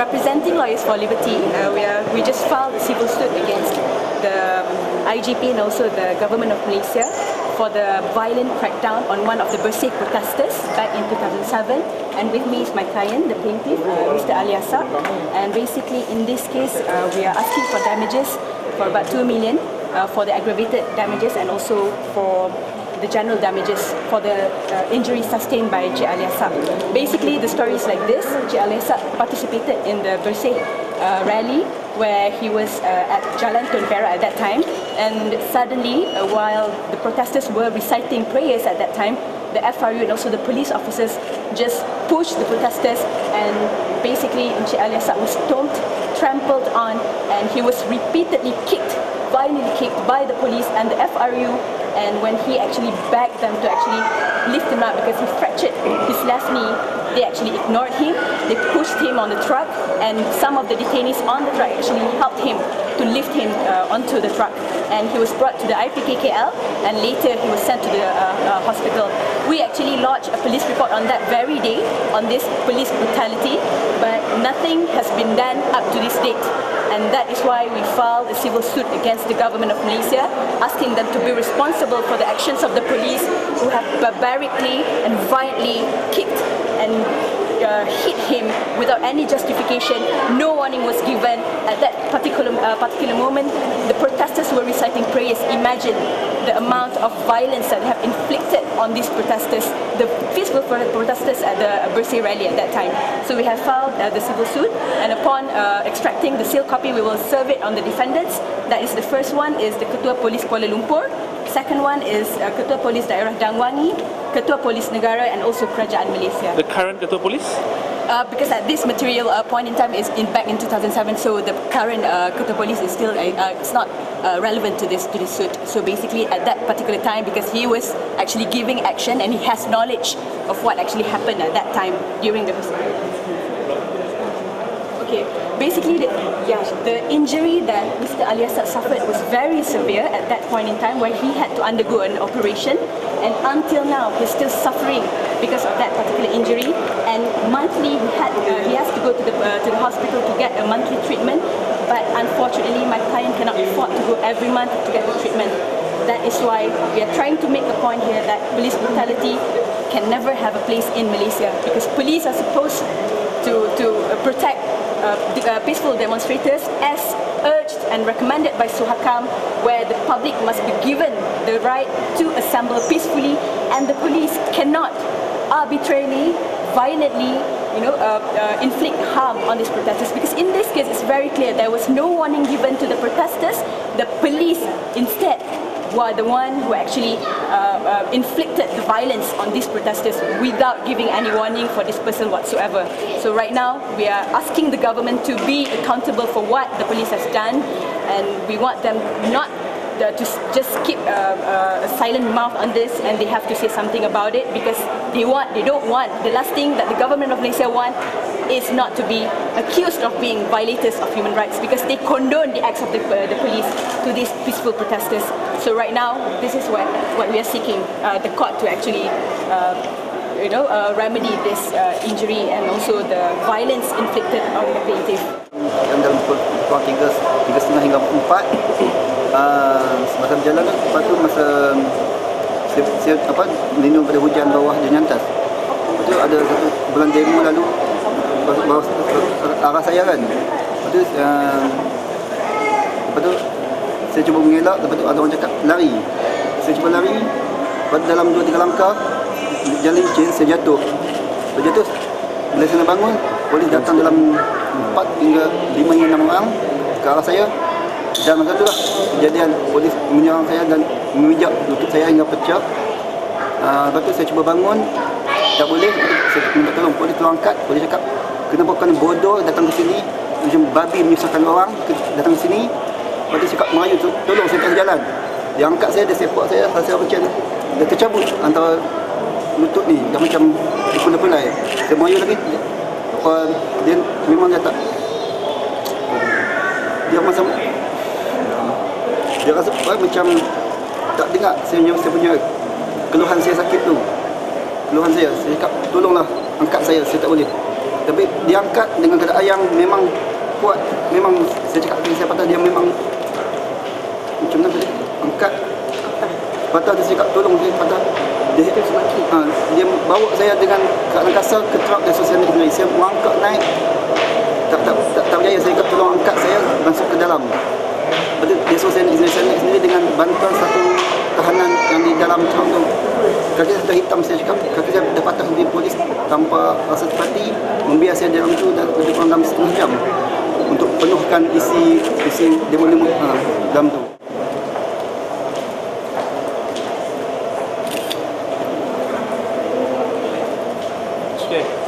representing Lawyers for Liberty, we just filed a civil suit against the IGP and also the government of Malaysia for the violent crackdown on one of the Bersih protesters back in 2007. And with me is my client, the plaintiff, Mr. Aleyasak. And basically in this case, we are asking for damages for about 2 million for the aggravated damages and also for the general damages for the injuries sustained by Cik Aleyasak. Basically, the story is like this. Cik Aleyasak participated in the Bersih rally where he was at Jalan Tun Perak at that time, and suddenly, while the protesters were reciting prayers at that time, the FRU and also the police officers just pushed the protesters, and basically Cik Aleyasak was stomped, trampled on, and he was repeatedly kicked, violently kicked by the police and the FRU. And when he actually begged them to actually lift him up because he fractured his left knee, they actually ignored him. They pushed him on the truck, and some of the detainees on the truck actually helped him to lift him onto the truck. And he was brought to the IPKKL, and later he was sent to the hospital. We actually lodged a police report on that very day on this police brutality, but nothing has been done up to this date. And that is why we filed a civil suit against the government of Malaysia, asking them to be responsible for the actions of the police who have barbarically and violently kicked and hit him without any justification. No warning was given. At that particular moment, the protesters were reciting prayers. Imagine the amount of violence that they have inflicted on these protesters, the peaceful protesters at the Bersih rally at that time. So we have filed the civil suit, and upon extracting the seal copy, we will serve it on the defendants. That is, the first one is the Ketua Polis Kuala Lumpur, second one is Ketua Polis Daerah Dangwangi, Ketua Polis Negara, and also Kerajaan Malaysia. The current Ketua Polis? Because at this material point in time is back in 2007, so the current Ketua Polis is still it's not relevant to this suit. So basically, at that particular time, because he was actually giving action and he has knowledge of what actually happened at that time during the. Okay, basically the injury that Mr. Aleyasak suffered was very severe at that point in time, where he had to undergo an operation, and until now he's still suffering because of that particular injury. And monthly he has to go to the hospital to get a monthly treatment, but unfortunately my client cannot afford to go every month to get the treatment. That is why we are trying to make a point here that police brutality can never have a place in Malaysia, because police are supposed to protect peaceful demonstrators as urged and recommended by Suhakam, where the public must be given the right to assemble peacefully, and the police cannot arbitrarily, violently, inflict harm on these protesters. Because in this case, it's very clear there was no warning given to the protesters. The police instead were the one who actually inflicted the violence on these protesters without giving any warning for dispersal whatsoever. So right now, we are asking the government to be accountable for what the police has done, and we want them not to just keep a silent mouth on this, and they have to say something about it, because they don't want, the last thing that the government of Malaysia want is not to be accused of being violators of human rights, because they condone the acts of the police to these peaceful protesters. So right now, this is what we are seeking the court to actually remedy this injury and also the violence inflicted on the plaintiff. Yang dalam kurang 3.5 hingga 4 semasa berjalan, lepas tu masa saya melindung pada hujan bawah dan nyantas. Lepas tu ada satu bulan demo lalu bawah arah saya kan. Lepas tu saya cuba mengelak, lepas tu ada orang cakap lari. Saya cuba lari, lepas dalam 2-3 langkah jalan licin, saya jatuh. Saya jatuh, bila saya nak bangun, polis datang dalam 4 hingga 5 hingga 6 orang ke arah saya. Dan masa itulah kejadian, polis menyerang saya dan memijak lutut saya hingga pecah. Lepas tu saya cuba bangun, tak boleh. Saya minta tolong, polis tolong angkat. Polis cakap, kenapa kau bodoh datang ke sini, macam babi menyusahkan orang datang ke sini. Lepas tu cakap merayu, tolong saya tak jalan. Dia angkat saya, dia sepak saya macam dia tercabut antara lutut ni, dah macam dipulai-pulai. Saya merayu lagi. Dia memang dia tak, dia macam dia rasa macam tak dengar saya punya keluhan saya sakit tu. Keluhan saya cakap tolonglah angkat saya tak boleh. Tapi dia angkat dengan keadaan yang memang kuat. Memang saya cakap, saya patah dia memang macam mana dia angkat. Patah dia cakap tolong dia patah. Dia bawa saya dengan keadaan kasar ke truk dia sosial sendiri. Saya mengangkat naik. Tak berjaya, saya kata tolong angkat saya masuk ke dalam. Betul, dia sosial sendiri dengan bantuan satu tahanan yang di dalam truk tu. Kaki saya hitam, saya cakap kaki saya dah patah di polis tanpa rasa sepati, membiar saya dalam tu dah lebih kurang dalam setengah jam untuk penuhkan isi demo-demo dalam tu. Okay.